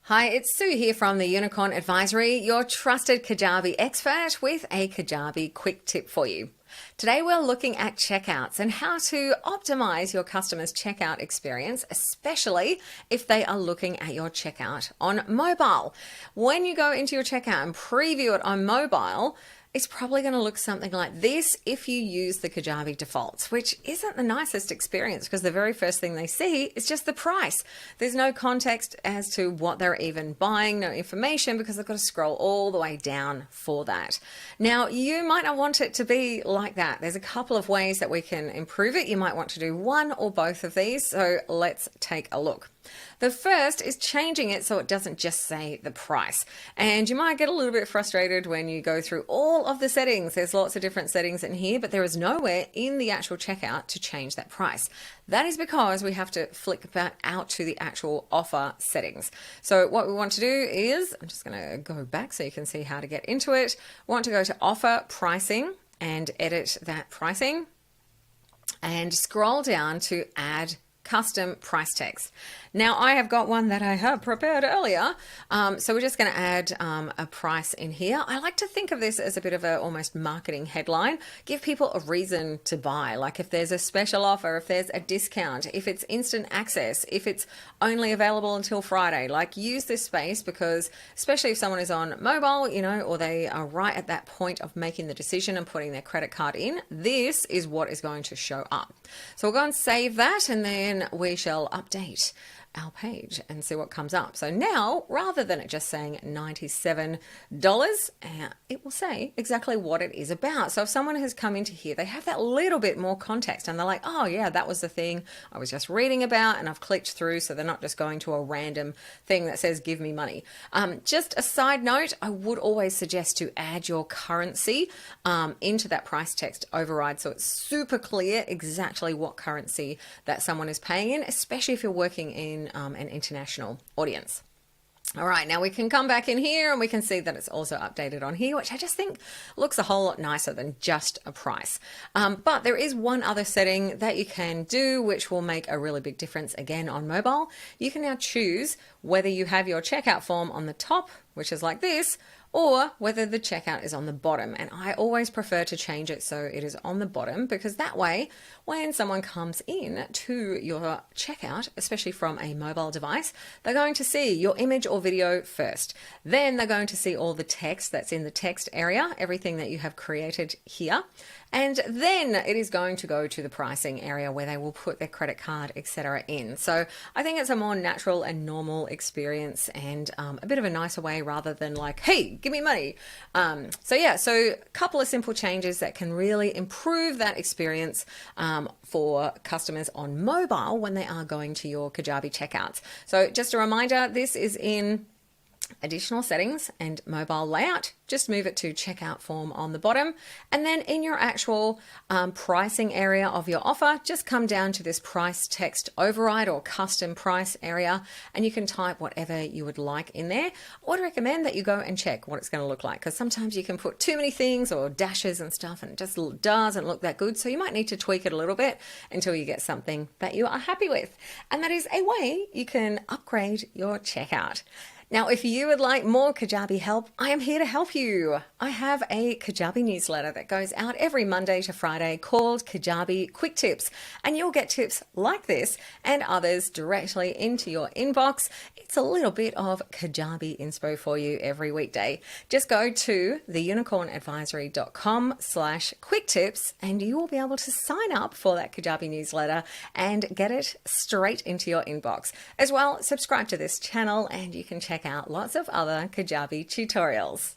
Hi, it's Sue here from the Unicorn Advisory, your trusted Kajabi expert with a Kajabi Quick Tip for you. Today we're looking at checkouts and how to optimize your customers' checkout experience, especially if they are looking at your checkout on mobile. When you go into your checkout and preview it on mobile, it's probably going to look something like this if you use the Kajabi defaults, which isn't the nicest experience because the very first thing they see is just the price. There's no context as to what they're even buying, no information because they've got to scroll all the way down for that. Now, you might not want it to be like that. There's a couple of ways that we can improve it. You might want to do one or both of these, so let's take a look. The first is changing it so it doesn't just say the price. And you might get a little bit frustrated when you go through all of the settings. There's lots of different settings in here, but there is nowhere in the actual checkout to change that price. That is because we have to flick back out to the actual offer settings. So what we want to do is, I'm just going to go back so you can see how to get into it. We want to go to offer pricing and edit that pricing and scroll down to add custom price text. Now I have got one that I have prepared earlier, so we're just going to add a price in here. I like to think of this as a bit of a almost marketing headline. Give people a reason to buy, like if there's a special offer, if there's a discount, if it's instant access, if it's only available until Friday. Like use this space because especially if someone is on mobile, you know, or they are right at that point of making the decision and putting their credit card in, this is what is going to show up. So we'll go and save that and then we shall update our page and see what comes up. So now, rather than it just saying $97, it will say exactly what it is about. So if someone has come into here, they have that little bit more context and they're like, oh yeah, that was the thing I was just reading about and I've clicked through, so they're not just going to a random thing that says give me money. Just a side note, I would always suggest to add your currency into that price text override so it's super clear exactly what currency that someone is paying in, especially if you're working in an international audience. All right, now we can come back in here and we can see that it's also updated on here, which I just think looks a whole lot nicer than just a price. But there is one other setting that you can do, which will make a really big difference again on mobile. You can now choose whether you have your checkout form on the top, which is like this, or whether the checkout is on the bottom. And I always prefer to change it so it is on the bottom because that way, when someone comes in to your checkout, especially from a mobile device, they're going to see your image or video first. Then they're going to see all the text that's in the text area, everything that you have created here. And then it is going to go to the pricing area where they will put their credit card, etc. in. So I think it's a more natural and normal experience and a bit of a nicer way rather than like, hey, give me money. So a couple of simple changes that can really improve that experience for customers on mobile when they are going to your Kajabi checkouts. So just a reminder, this is in additional settings and mobile layout. Just move it to checkout form on the bottom, and then in your actual pricing area of your offer, just come down to this price text override or custom price area, and you can type whatever you would like in there. I would recommend that you go and check what it's going to look like because sometimes you can put too many things or dashes and stuff and it just doesn't look that good. So you might need to tweak it a little bit until you get something that you are happy with. And that is a way you can upgrade your checkout. Now, if you would like more Kajabi help, I am here to help you. I have a Kajabi newsletter that goes out every Monday to Friday called Kajabi Quick Tips, and you'll get tips like this and others directly into your inbox. It's a little bit of Kajabi inspo for you every weekday. Just go to theunicornadvisory.com/quick tips and you will be able to sign up for that Kajabi newsletter and get it straight into your inbox. As well, subscribe to this channel and you can check out lots of other Kajabi tutorials.